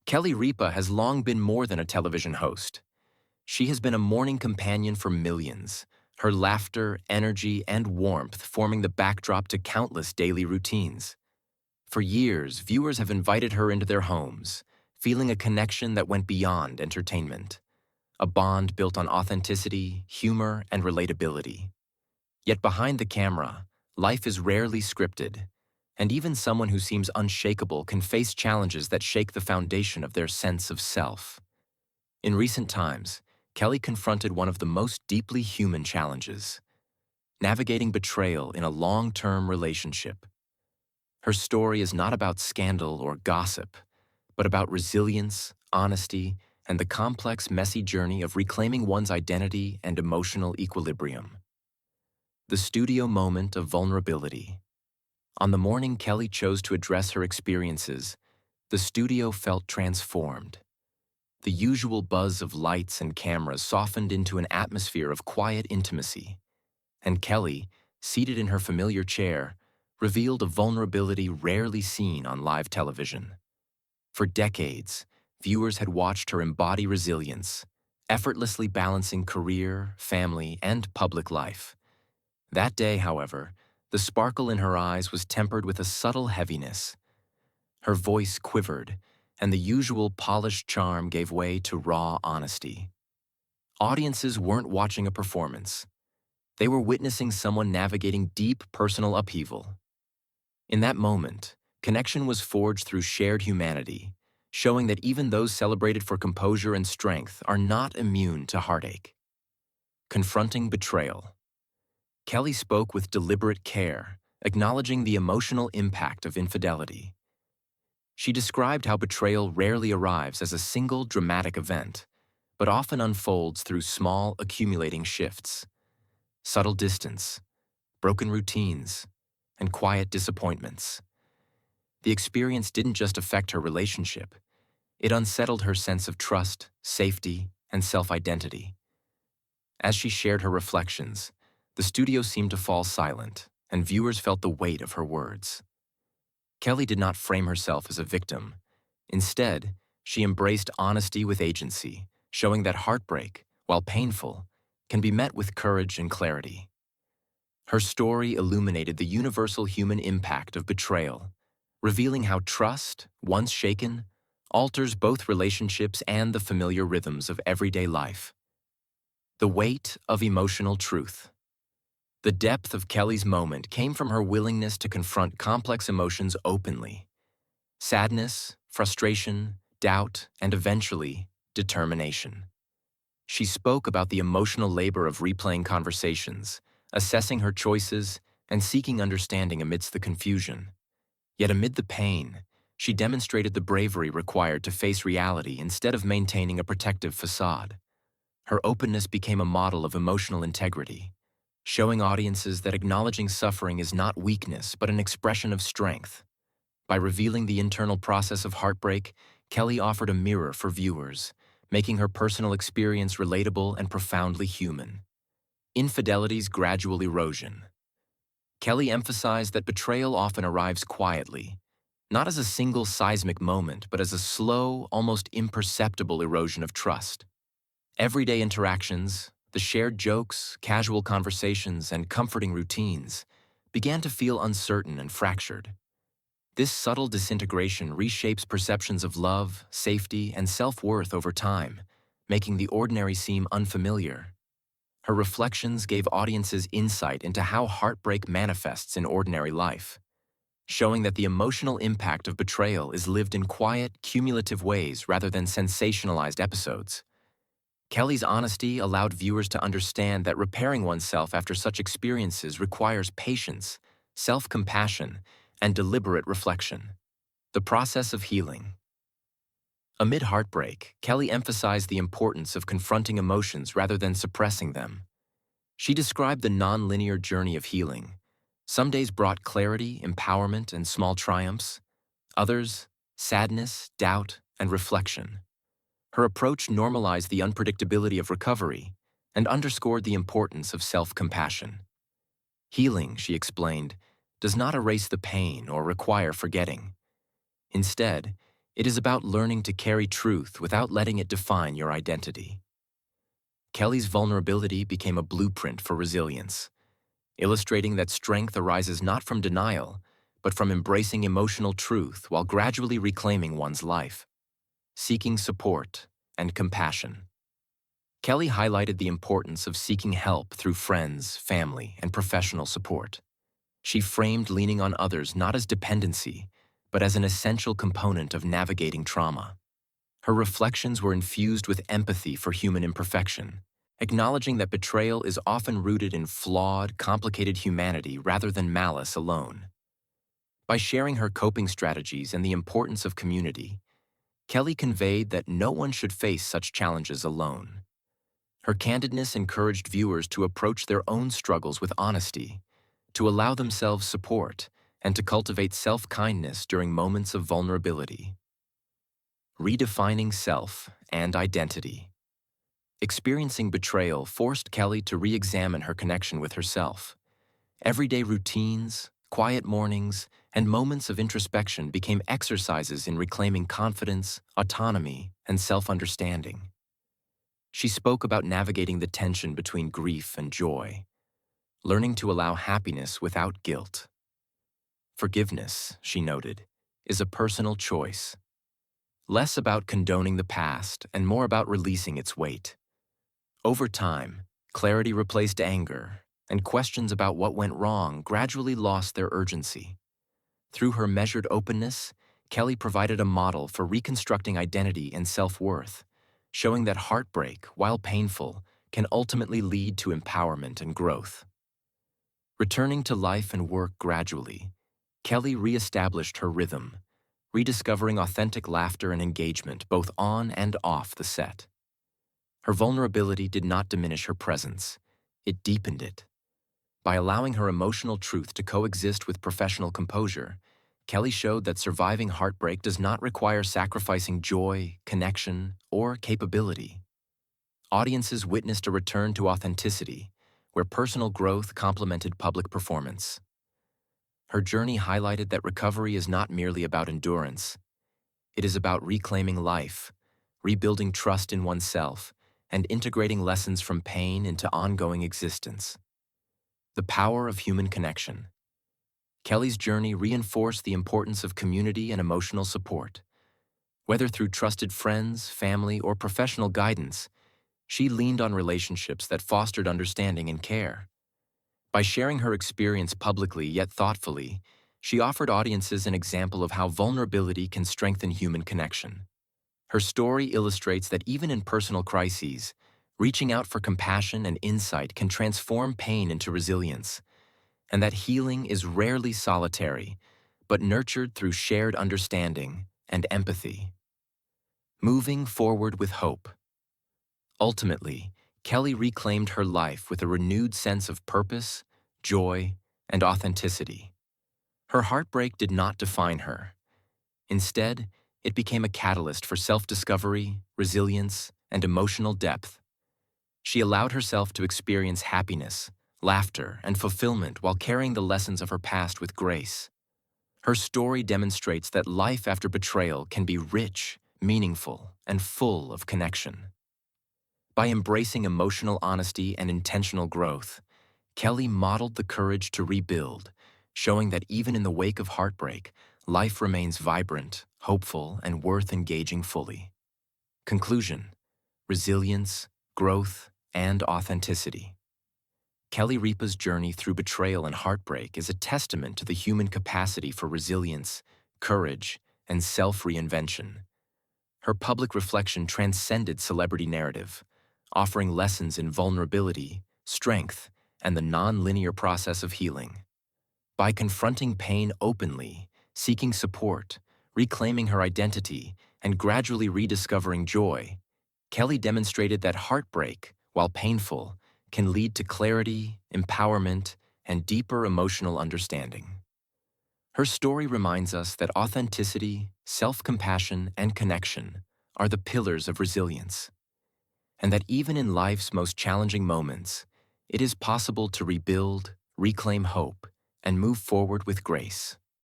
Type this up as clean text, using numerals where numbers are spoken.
Kelly Ripa has long been more than a television host. She has been a morning companion for millions, her laughter, energy, and warmth forming the backdrop to countless daily routines. For years, viewers have invited her into their homes, feeling a connection that went beyond entertainment, a bond built on authenticity, humor, and relatability. Yet behind the camera, life is rarely scripted, and even someone who seems unshakable can face challenges that shake the foundation of their sense of self. In recent times, Kelly confronted one of the most deeply human challenges: navigating betrayal in a long-term relationship. Her story is not about scandal or gossip, but about resilience, honesty, and the complex, messy journey of reclaiming one's identity and emotional equilibrium. The studio moment of vulnerability. On the morning Kelly chose to address her experiences, the studio felt transformed. The usual buzz of lights and cameras softened into an atmosphere of quiet intimacy, and Kelly, seated in her familiar chair, revealed a vulnerability rarely seen on live television. For decades, viewers had watched her embody resilience, effortlessly balancing career, family, and public life. That day, however, the sparkle in her eyes was tempered with a subtle heaviness. Her voice quivered, and the usual polished charm gave way to raw honesty. Audiences weren't watching a performance. They were witnessing someone navigating deep personal upheaval. In that moment, connection was forged through shared humanity, showing that even those celebrated for composure and strength are not immune to heartache. Confronting betrayal. Kelly spoke with deliberate care, acknowledging the emotional impact of infidelity. She described how betrayal rarely arrives as a single dramatic event, but often unfolds through small, accumulating shifts. Subtle distance, broken routines, and quiet disappointments. The experience didn't just affect her relationship, it unsettled her sense of trust, safety, and self-identity. As she shared her reflections, the studio seemed to fall silent, and viewers felt the weight of her words. Kelly did not frame herself as a victim. Instead, she embraced honesty with agency, showing that heartbreak, while painful, can be met with courage and clarity. Her story illuminated the universal human impact of betrayal, revealing how trust, once shaken, alters both relationships and the familiar rhythms of everyday life. The weight of emotional truth. The depth of Kelly's moment came from her willingness to confront complex emotions openly: sadness, frustration, doubt, and eventually, determination. She spoke about the emotional labor of replaying conversations, assessing her choices, and seeking understanding amidst the confusion. Yet amid the pain, she demonstrated the bravery required to face reality instead of maintaining a protective facade. Her openness became a model of emotional integrity, showing audiences that acknowledging suffering is not weakness but an expression of strength. By revealing the internal process of heartbreak, Kelly offered a mirror for viewers, making her personal experience relatable and profoundly human. Infidelity's gradual erosion. Kelly emphasized that betrayal often arrives quietly, not as a single seismic moment, but as a slow, almost imperceptible erosion of trust. Everyday interactions, the shared jokes, casual conversations, and comforting routines began to feel uncertain and fractured. This subtle disintegration reshapes perceptions of love, safety, and self-worth over time, making the ordinary seem unfamiliar. Her reflections gave audiences insight into how heartbreak manifests in ordinary life, showing that the emotional impact of betrayal is lived in quiet, cumulative ways rather than sensationalized episodes. Kelly's honesty allowed viewers to understand that repairing oneself after such experiences requires patience, self-compassion, and deliberate reflection. The process of healing. Amid heartbreak, Kelly emphasized the importance of confronting emotions rather than suppressing them. She described the non-linear journey of healing. Some days brought clarity, empowerment, and small triumphs. Others, sadness, doubt, and reflection. Her approach normalized the unpredictability of recovery and underscored the importance of self-compassion. Healing, she explained, does not erase the pain or require forgetting. Instead, It is about learning to carry truth without letting it define your identity. Kelly's vulnerability became a blueprint for resilience, illustrating that strength arises not from denial, but from embracing emotional truth while gradually reclaiming one's life, seeking support and compassion. Kelly highlighted the importance of seeking help through friends, family, and professional support. She framed leaning on others not as dependency, but as an essential component of navigating trauma. Her reflections were infused with empathy for human imperfection, acknowledging that betrayal is often rooted in flawed, complicated humanity rather than malice alone. By sharing her coping strategies and the importance of community, Kelly conveyed that no one should face such challenges alone. Her candidness encouraged viewers to approach their own struggles with honesty, to allow themselves support, and to cultivate self-kindness during moments of vulnerability. Redefining self and identity. Experiencing betrayal forced Kelly to re-examine her connection with herself. Everyday routines, quiet mornings, and moments of introspection became exercises in reclaiming confidence, autonomy, and self-understanding. She spoke about navigating the tension between grief and joy, learning to allow happiness without guilt. Forgiveness, she noted, is a personal choice. Less about condoning the past and more about releasing its weight. Over time, clarity replaced anger, and questions about what went wrong gradually lost their urgency. Through her measured openness, Kelly provided a model for reconstructing identity and self-worth, showing that heartbreak, while painful, can ultimately lead to empowerment and growth. Returning to life and work gradually, Kelly re-established her rhythm, rediscovering authentic laughter and engagement both on and off the set. Her vulnerability did not diminish her presence, it deepened it. By allowing her emotional truth to coexist with professional composure, Kelly showed that surviving heartbreak does not require sacrificing joy, connection, or capability. Audiences witnessed a return to authenticity, where personal growth complemented public performance. Her journey highlighted that recovery is not merely about endurance. It is about reclaiming life, rebuilding trust in oneself, and integrating lessons from pain into ongoing existence. The power of human connection. Kelly's journey reinforced the importance of community and emotional support. Whether through trusted friends, family, or professional guidance, she leaned on relationships that fostered understanding and care. By sharing her experience publicly yet thoughtfully, she offered audiences an example of how vulnerability can strengthen human connection. Her story illustrates that even in personal crises, reaching out for compassion and insight can transform pain into resilience, and that healing is rarely solitary, but nurtured through shared understanding and empathy. Moving forward with hope. Ultimately, Kelly reclaimed her life with a renewed sense of purpose, joy, and authenticity. Her heartbreak did not define her. Instead, it became a catalyst for self-discovery, resilience, and emotional depth. She allowed herself to experience happiness, laughter, and fulfillment while carrying the lessons of her past with grace. Her story demonstrates that life after betrayal can be rich, meaningful, and full of connection. By embracing emotional honesty and intentional growth, Kelly modeled the courage to rebuild, showing that even in the wake of heartbreak, life remains vibrant, hopeful, and worth engaging fully. Conclusion: resilience, growth, and authenticity. Kelly Ripa's journey through betrayal and heartbreak is a testament to the human capacity for resilience, courage, and self-reinvention. Her public reflection transcended celebrity narrative, offering lessons in vulnerability, strength, and the non-linear process of healing. By confronting pain openly, seeking support, reclaiming her identity, and gradually rediscovering joy, Kelly demonstrated that heartbreak, while painful, can lead to clarity, empowerment, and deeper emotional understanding. Her story reminds us that authenticity, self-compassion, and connection are the pillars of resilience, and that even in life's most challenging moments, it is possible to rebuild, reclaim hope, and move forward with grace.